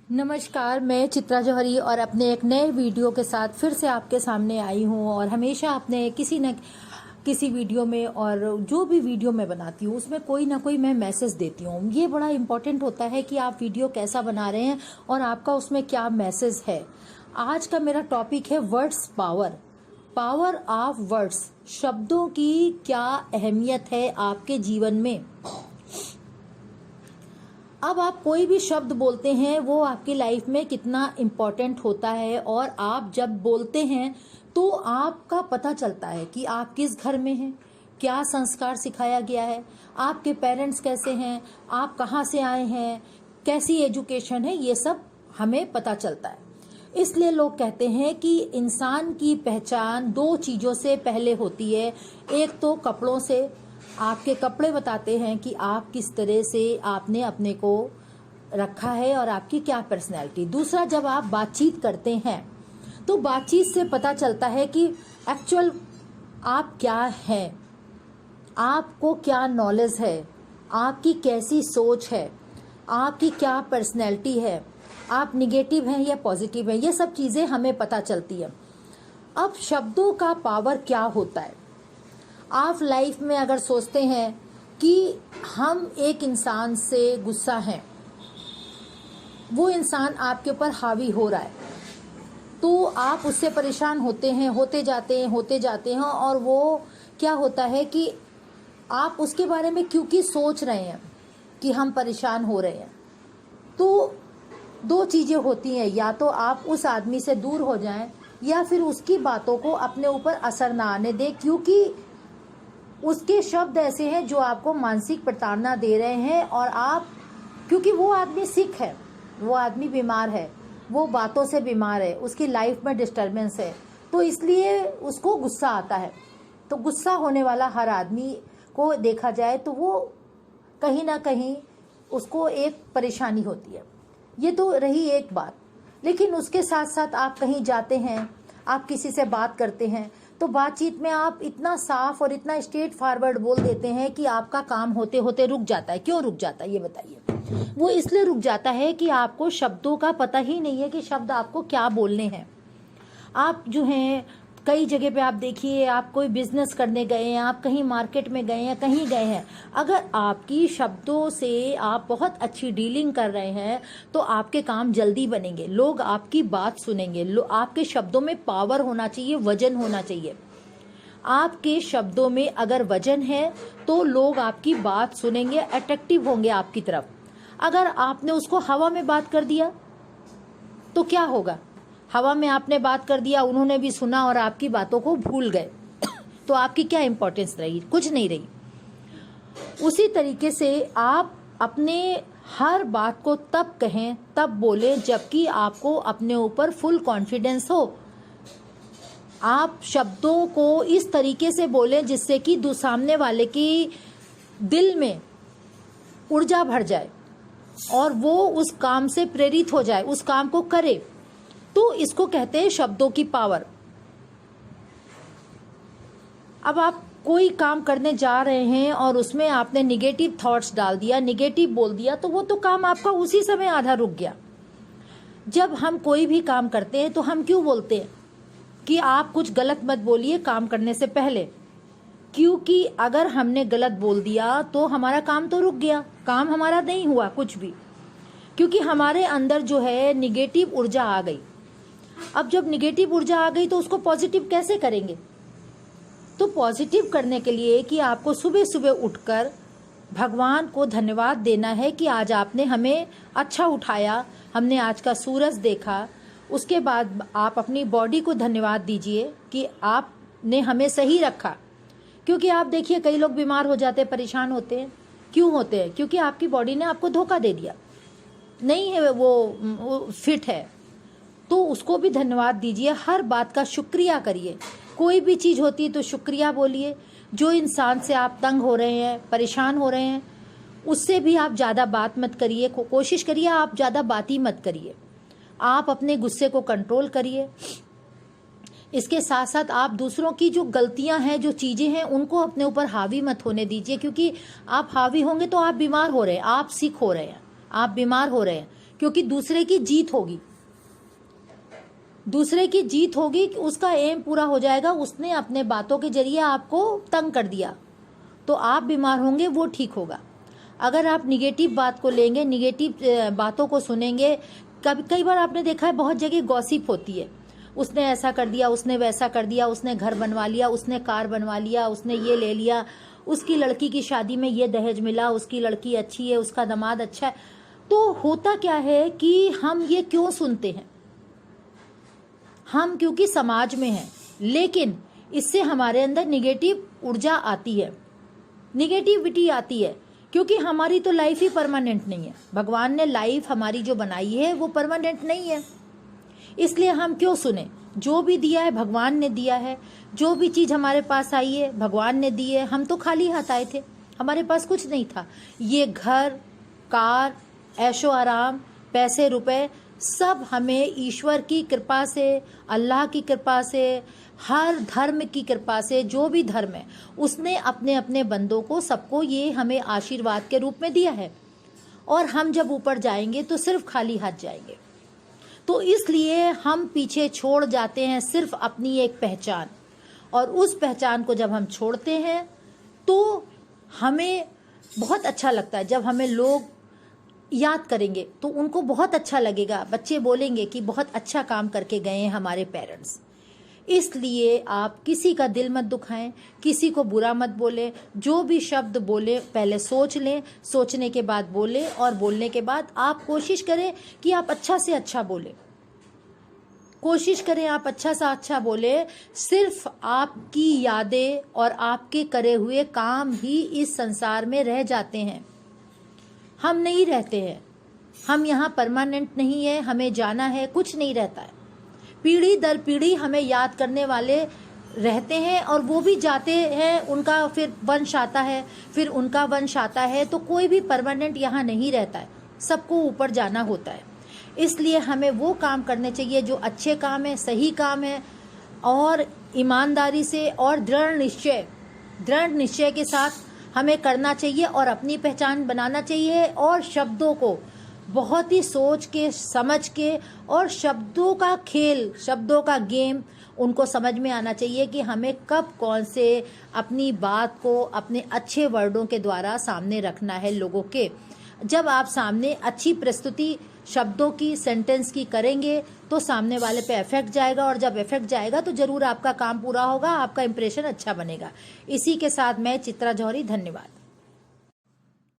नमस्कार, मैं चित्रा जौहरी और अपने एक नए वीडियो के साथ फिर से आपके सामने आई हूँ। और हमेशा अपने किसी न किसी वीडियो में और जो भी वीडियो मैं बनाती हूँ उसमें कोई ना कोई मैं मैसेज देती हूँ। ये बड़ा इम्पोर्टेंट होता है कि आप वीडियो कैसा बना रहे हैं और आपका उसमें क्या मैसेज है। आज का मेरा टॉपिक है words power, power of words. शब्दों की क्या अहमियत है आपके जीवन में। अब आप कोई भी शब्द बोलते हैं वो आपकी लाइफ में कितना इम्पोर्टेंट होता है, और आप जब बोलते हैं तो आपका पता चलता है कि आप किस घर में हैं, क्या संस्कार सिखाया गया है, आपके पेरेंट्स कैसे हैं, आप कहाँ से आए हैं, कैसी एजुकेशन है, ये सब हमें पता चलता है। इसलिए लोग कहते हैं कि इंसान की पहचान दो चीज़ों से पहले होती है। एक तो कपड़ों से, आपके कपड़े बताते हैं कि आप किस तरह से आपने अपने को रखा है और आपकी क्या पर्सनैलिटी। दूसरा, जब आप बातचीत करते हैं तो बातचीत से पता चलता है कि एक्चुअल आप क्या हैं, आपको क्या नॉलेज है, आपकी कैसी सोच है, आपकी क्या पर्सनैलिटी है, आप निगेटिव हैं या पॉजिटिव हैं। ये सब चीज़ें हमें पता चलती है। अब शब्दों का पावर क्या होता है। आप लाइफ में अगर सोचते हैं कि हम एक इंसान से गुस्सा हैं, वो इंसान आपके ऊपर हावी हो रहा है, तो आप उससे परेशान होते हैं, होते जाते हैं और वो क्या होता है कि आप उसके बारे में क्योंकि सोच रहे हैं कि हम परेशान हो रहे हैं, तो दो चीज़ें होती हैं। या तो आप उस आदमी से दूर हो जाएं या फिर उसकी बातों को अपने ऊपर असर ना आने दें, क्योंकि उसके शब्द ऐसे हैं जो आपको मानसिक प्रताड़ना दे रहे हैं। और आप, क्योंकि वो आदमी सिक है, वो आदमी बीमार है, वो बातों से बीमार है, उसकी लाइफ में डिस्टर्बेंस है, तो इसलिए उसको गुस्सा आता है। तो गुस्सा होने वाला हर आदमी को देखा जाए तो वो कहीं ना कहीं उसको एक परेशानी होती है। ये तो रही एक बात। लेकिन उसके साथ साथ आप कहीं जाते हैं, आप किसी से बात करते हैं, तो बातचीत में आप इतना साफ और इतना स्ट्रेट फॉरवर्ड बोल देते हैं कि आपका काम होते होते रुक जाता है। क्यों रुक जाता है ये बताइए। वो इसलिए रुक जाता है कि आपको शब्दों का पता ही नहीं है कि शब्द आपको क्या बोलने हैं। आप जो हैं, कई जगह पे आप देखिए, आप कोई बिजनेस करने गए हैं, आप कहीं मार्केट में गए हैं, कहीं गए हैं, अगर आपकी शब्दों से आप बहुत अच्छी डीलिंग कर रहे हैं तो आपके काम जल्दी बनेंगे, लोग आपकी बात सुनेंगे। आपके शब्दों में पावर होना चाहिए, वजन होना चाहिए। आपके शब्दों में अगर वजन है तो लोग आपकी बात सुनेंगे, अट्रैक्टिव होंगे आपकी तरफ। अगर आपने उसको हवा में बात कर दिया तो क्या होगा। हवा में आपने बात कर दिया, उन्होंने भी सुना और आपकी बातों को भूल गए तो आपकी क्या इंपॉर्टेंस रही, कुछ नहीं रही। उसी तरीके से आप अपने हर बात को तब कहें, तब बोलें जबकि आपको अपने ऊपर फुल कॉन्फिडेंस हो। आप शब्दों को इस तरीके से बोलें जिससे कि सामने वाले की दिल में ऊर्जा भर जाए और वो उस काम से प्रेरित हो जाए, उस काम को करे। तो इसको कहते हैं शब्दों की पावर। अब आप कोई काम करने जा रहे हैं और उसमें आपने निगेटिव थॉट्स डाल दिया, निगेटिव बोल दिया, तो वो तो काम आपका उसी समय आधा रुक गया। जब हम कोई भी काम करते हैं तो हम क्यों बोलते हैं कि आप कुछ गलत मत बोलिए काम करने से पहले, क्योंकि अगर हमने गलत बोल दिया तो हमारा काम तो रुक गया, काम हमारा नहीं हुआ कुछ भी, क्योंकि हमारे अंदर जो है निगेटिव ऊर्जा आ गई। अब जब निगेटिव ऊर्जा आ गई तो उसको पॉजिटिव कैसे करेंगे। तो पॉजिटिव करने के लिए कि आपको सुबह सुबह उठकर भगवान को धन्यवाद देना है कि आज आपने हमें अच्छा उठाया, हमने आज का सूरज देखा। उसके बाद आप अपनी बॉडी को धन्यवाद दीजिए कि आपने हमें सही रखा। क्योंकि आप देखिए, कई लोग बीमार हो जाते हैं, परेशान होते हैं। क्यों होते हैं? क्योंकि आपकी बॉडी ने आपको धोखा दे दिया, नहीं है वो फिट है। तो उसको भी धन्यवाद दीजिए, हर बात का शुक्रिया करिए। कोई भी चीज़ होती है तो शुक्रिया बोलिए। जो इंसान से आप तंग हो रहे हैं, परेशान हो रहे हैं, उससे भी आप ज़्यादा बात मत करिए। कोशिश करिए आप ज़्यादा बात ही मत करिए। आप अपने गुस्से को कंट्रोल करिए। इसके साथ साथ आप दूसरों की जो गलतियां हैं, जो चीज़ें हैं, उनको अपने ऊपर हावी मत होने दीजिए, क्योंकि आप हावी होंगे तो आप बीमार हो रहे हैं, आप सिक हो रहे हैं, आप बीमार हो रहे हैं। क्योंकि दूसरे की जीत होगी, दूसरे की जीत होगी, उसका एम पूरा हो जाएगा। उसने अपने बातों के जरिए आपको तंग कर दिया तो आप बीमार होंगे, वो ठीक होगा। अगर आप निगेटिव बात को लेंगे, निगेटिव बातों को सुनेंगे, कई बार आपने देखा है बहुत जगह गॉसिप होती है, उसने ऐसा कर दिया, उसने वैसा कर दिया, उसने घर बनवा लिया, उसने कार बनवा लिया, उसने ये ले लिया, उसकी लड़की की शादी में ये दहेज मिला, उसकी लड़की अच्छी है, उसका दामाद अच्छा है। तो होता क्या है कि हम ये क्यों सुनते हैं? हम क्योंकि समाज में हैं, लेकिन इससे हमारे अंदर निगेटिव ऊर्जा आती है, निगेटिविटी आती है, क्योंकि हमारी तो लाइफ ही परमानेंट नहीं है। भगवान ने लाइफ हमारी जो बनाई है वो परमानेंट नहीं है, इसलिए हम क्यों सुने? जो भी दिया है भगवान ने दिया है, जो भी चीज हमारे पास आई है भगवान ने दी है। हम तो खाली हाथ आए थे, हमारे पास कुछ नहीं था। ये घर, कार, ऐशो आराम, पैसे रुपए सब हमें ईश्वर की कृपा से, अल्लाह की कृपा से, हर धर्म की कृपा से, जो भी धर्म है उसने अपने अपने बंदों को, सबको ये हमें आशीर्वाद के रूप में दिया है। और हम जब ऊपर जाएंगे तो सिर्फ खाली हाथ जाएंगे। तो इसलिए हम पीछे छोड़ जाते हैं सिर्फ अपनी एक पहचान, और उस पहचान को जब हम छोड़ते हैं तो हमें बहुत अच्छा लगता है। जब हमें लोग याद करेंगे तो उनको बहुत अच्छा लगेगा, बच्चे बोलेंगे कि बहुत अच्छा काम करके गए हैं हमारे पेरेंट्स। इसलिए आप किसी का दिल मत दुखाएं, किसी को बुरा मत बोलें। जो भी शब्द बोले पहले सोच लें, सोचने के बाद बोलें, और बोलने के बाद आप कोशिश करें कि आप अच्छा से अच्छा बोलें, कोशिश करें आप अच्छा से अच्छा बोले। सिर्फ आपकी यादें और आपके करे हुए काम ही इस संसार में रह जाते हैं, हम नहीं रहते हैं। हम यहाँ परमानेंट नहीं है, हमें जाना है, कुछ नहीं रहता है। पीढ़ी दर पीढ़ी हमें याद करने वाले रहते हैं, और वो भी जाते हैं, उनका फिर वंश आता है, फिर उनका वंश आता है। तो कोई भी परमानेंट यहाँ नहीं रहता है, सबको ऊपर जाना होता है। इसलिए हमें वो काम करने चाहिए जो अच्छे काम है, सही काम है, और ईमानदारी से और दृढ़ निश्चय के साथ हमें करना चाहिए, और अपनी पहचान बनाना चाहिए। और शब्दों को बहुत ही सोच के, समझ के, और शब्दों का खेल, शब्दों का गेम उनको समझ में आना चाहिए कि हमें कब कौन से अपनी बात को अपने अच्छे वर्डों के द्वारा सामने रखना है लोगों के। जब आप सामने अच्छी प्रस्तुति शब्दों की, सेंटेंस की करेंगे तो सामने वाले पे इफेक्ट जाएगा, और जब इफेक्ट जाएगा तो जरूर आपका काम पूरा होगा, आपका इंप्रेशन अच्छा बनेगा। इसी के साथ मैं चित्रा जौहरी, धन्यवाद।